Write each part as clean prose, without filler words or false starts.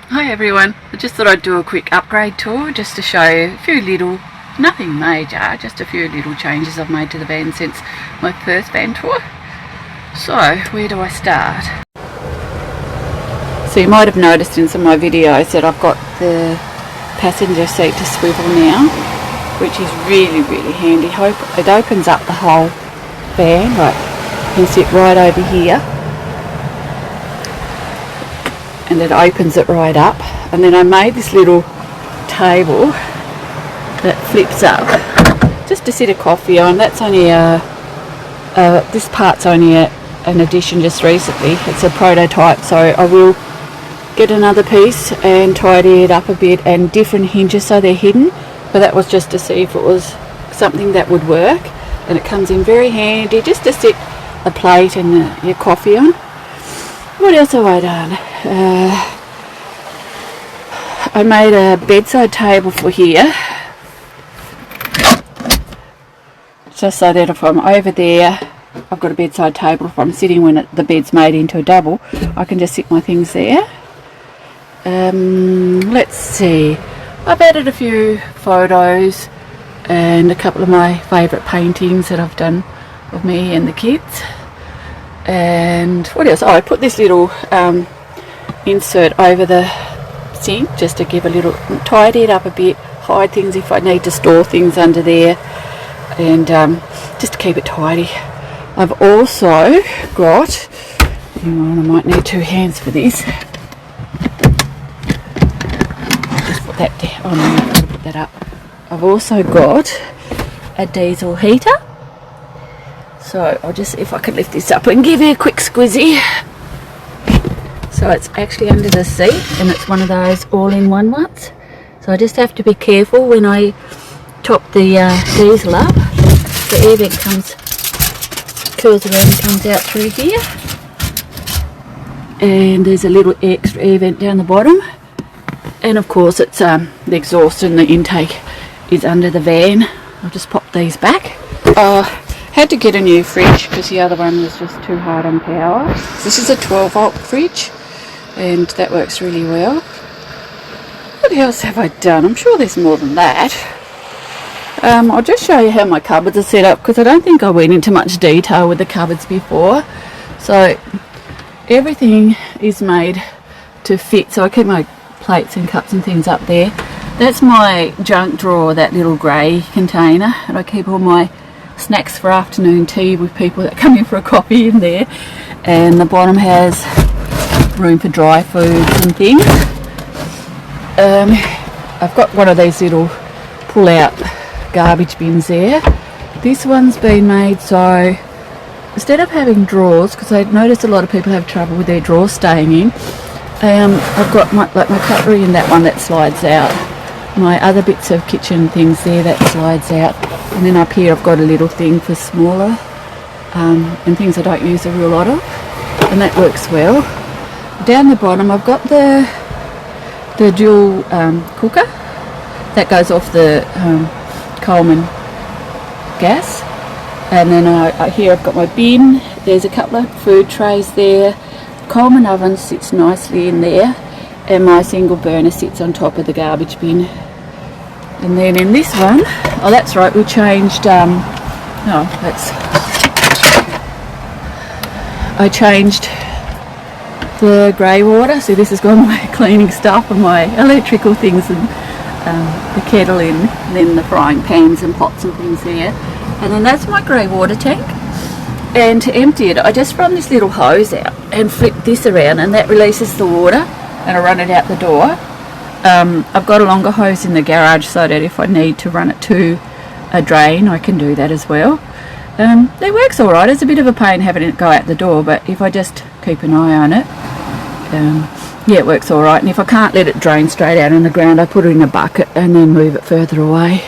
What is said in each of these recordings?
Hi everyone, I just thought I'd do a quick upgrade tour just to show a few little, nothing major, just a few little changes I've made to the van since my first van tour. So, where do I start? So you might have noticed in some of my videos that I've got the passenger seat to swivel now, which is really handy. It opens up the whole van, like you can sit right over here. And it opens it right up, and then I made this little table that flips up just to sit a coffee on. That's only this part's only an addition just recently. It's a prototype, so I will get another piece and tidy it up a bit, and different hinges so they're hidden, but that was just to see if it was something that would work. And it comes in very handy just to sit a plate and your coffee on. What else have I done? I made a bedside table for here, just so that if I'm over there, I've got a bedside table. If I'm sitting when the bed's made into a double, I can just sit my things there. Let's see, I've added a few photos and a couple of my favourite paintings that I've done of me and the kids. And what else? Oh, I put this little insert over the sink just to give a little, tidy it up a bit, hide things if I need to store things under there, and just to keep it tidy. I've also got, hang on, I might need two hands for this. Just put that down. Oh no, I've got to put that up. I've also got a diesel heater. So I'll just see if I can lift this up and give you a quick squizzy. So it's actually under the seat, and it's one of those all-in-one ones. So I just have to be careful when I top the diesel up. The air vent curls around and comes out through here. And there's a little extra air vent down the bottom. And of course it's the exhaust and the intake is under the van. I'll just pop these back. Had to get a new fridge because the other one was just too hard on power. This is a 12-volt fridge, and that works really well. What else have I done? I'm sure there's more than that. I'll just show you how my cupboards are set up, because I don't think I went into much detail with the cupboards before. So everything is made to fit, so I keep my plates and cups and things up there. That's my junk drawer, that little grey container, and I keep all my snacks for afternoon tea with people that come in for a coffee in there. And the bottom has room for dry foods and things. I've got one of these little pull out garbage bins there. This one's been made so instead of having drawers, because I noticed a lot of people have trouble with their drawers staying in, I've got my cutlery in that one that slides out. My other bits of kitchen things there, that slides out. And then up here I've got a little thing for smaller and things I don't use a real lot of, and that works well. Down the bottom I've got the dual cooker that goes off the Coleman gas, and then here I've got my bin. There's a couple of food trays there. Coleman oven sits nicely in there, and my single burner sits on top of the garbage bin. And then in this one, oh that's right, we changed, I changed the grey water. So this has got my cleaning stuff and my electrical things, and the kettle in, and then the frying pans and pots and things there. And then that's my grey water tank. And to empty it, I just run this little hose out and flip this around, and that releases the water, and I run it out the door. I've got a longer hose in the garage so that if I need to run it to a drain, I can do that as well. It works alright. It's a bit of a pain having it go out the door, but if I just keep an eye on it, yeah, it works alright. And if I can't let it drain straight out on the ground, I put it in a bucket and then move it further away.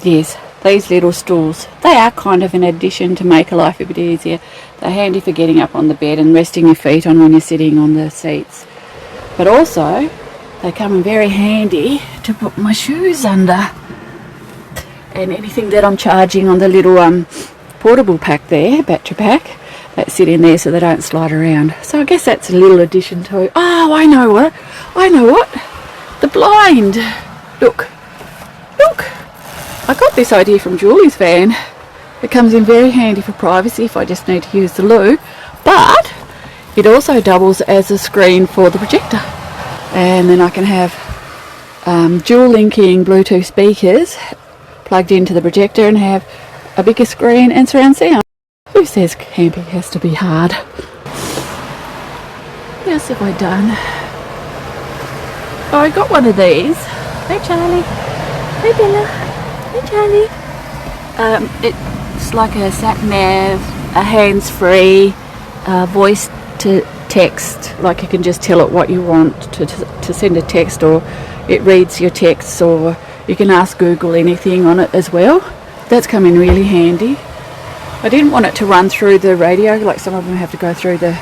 Yes, these little stools, they are kind of an addition to make life a bit easier. They're handy for getting up on the bed and resting your feet on when you're sitting on the seats. But also, they come in very handy to put my shoes under. And anything that I'm charging on the little portable pack there, battery pack, that sit in there so they don't slide around. So I guess that's a little addition to it. Oh, I know what. The blind. Look. I got this idea from Julie's van. It comes in very handy for privacy if I just need to use the loo, but it also doubles as a screen for the projector, and then I can have dual linking Bluetooth speakers plugged into the projector and have a bigger screen and surround sound. Who says camping has to be hard? What else have I done? Oh, I got one of these. Hey Charlie. Hey Bella. Hey Charlie. It's like a sat nav, a hands-free, voice to text. Like you can just tell it what you want to send a text, or it reads your texts, or you can ask Google anything on it as well. That's come in really handy. I didn't want it to run through the radio, like some of them have to go through the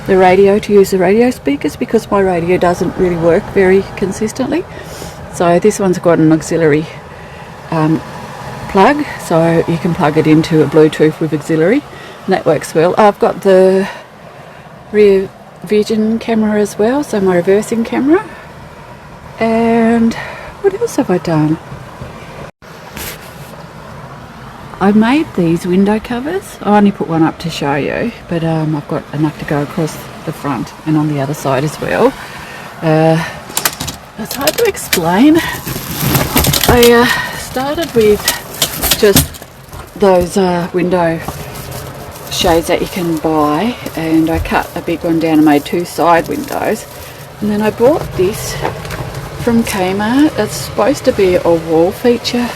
radio to use the radio speakers, because my radio doesn't really work very consistently. So this one's got an auxiliary plug, so you can plug it into a Bluetooth with auxiliary, and that works well. I've got the rear vision camera as well, so my reversing camera. And what else have I done? I made these window covers. I only put one up to show you, but I've got enough to go across the front and on the other side as well. It's hard to explain. I started with just those window shades that you can buy, and I cut a big one down and made 2 side windows, and then I bought this from Kmart. It's supposed to be a wall feature,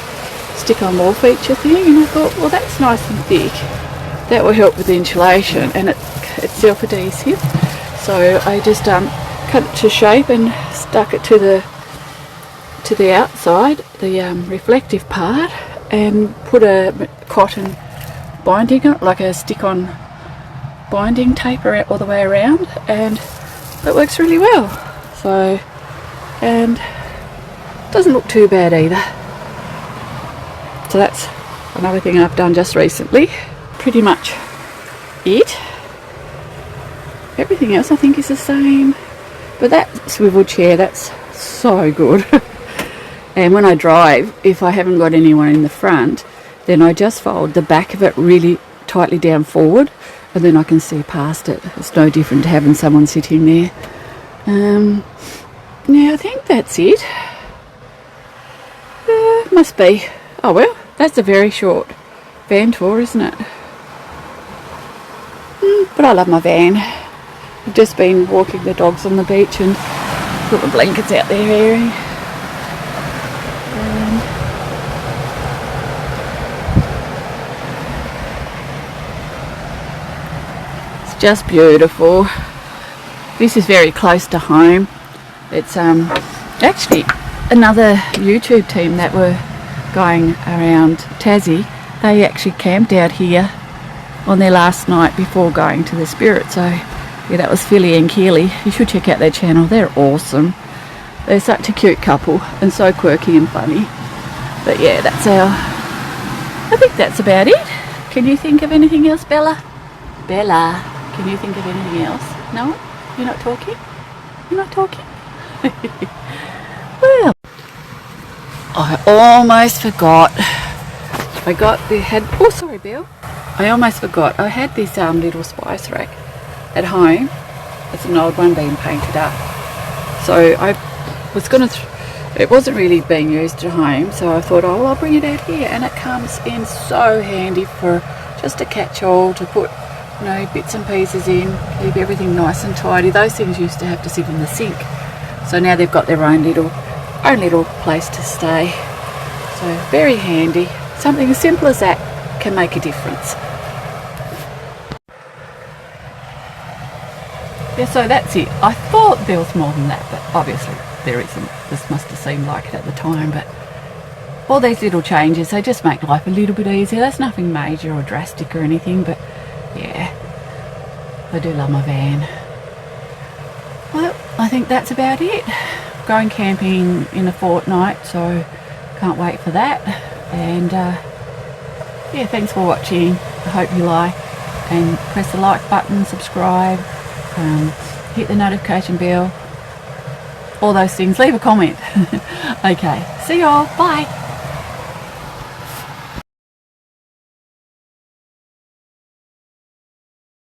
stick-on wall feature thing, and I thought, well, that's nice and thick, that will help with the insulation, and it's self-adhesive. So I just cut it to shape and stuck it to the outside, the reflective part, and put a cotton binding on it, like a stick-on binding tape all the way around, and it works really well. So, and doesn't look too bad either. So that's another thing I've done just recently. Pretty much it. Everything else I think is the same. But that swivel chair, that's so good. And when I drive, if I haven't got anyone in the front, then I just fold the back of it really tightly down forward, and then I can see past it. It's no different to having someone sitting there. Yeah, I think that's it. Must be. Oh well, that's a very short van tour, isn't it? But I love my van. I've just been walking the dogs on the beach and put the blankets out there airing. It's just beautiful. This is very close to home. It's actually another YouTube team that were going around Tassie. They actually camped out here on their last night before going to the Spirit. So yeah, that was Philly and Keely. You should check out their channel. They're awesome. They're such a cute couple and so quirky and funny. But yeah, that's I think that's about it. Can you think of anything else, Bella? Bella, can you think of anything else? No? You're not talking? You're not talking? Well, I almost forgot. Oh, sorry, Bill. I almost forgot. I had this little spice rack at home. It's an old one being painted up. So I was going to, it wasn't really being used at home, so I thought, oh, well, I'll bring it out here. And it comes in so handy for just a catch-all to put, you know, bits and pieces in, keep everything nice and tidy. Those things used to have to sit in the sink. So now they've got their own little place to stay. So very handy. Something as simple as that can make a difference. Yeah, so that's it. I thought there was more than that, but obviously there isn't. This must have seemed like it at the time, but all these little changes, they just make life a little bit easier. That's nothing major or drastic or anything, but yeah, I do love my van. Well, I think that's about it. Going camping in a fortnight, so can't wait for that. And yeah, thanks for watching. I hope you like. and press the like button, subscribe, hit the notification bell, all those things. Leave a comment. Okay, see y'all, bye.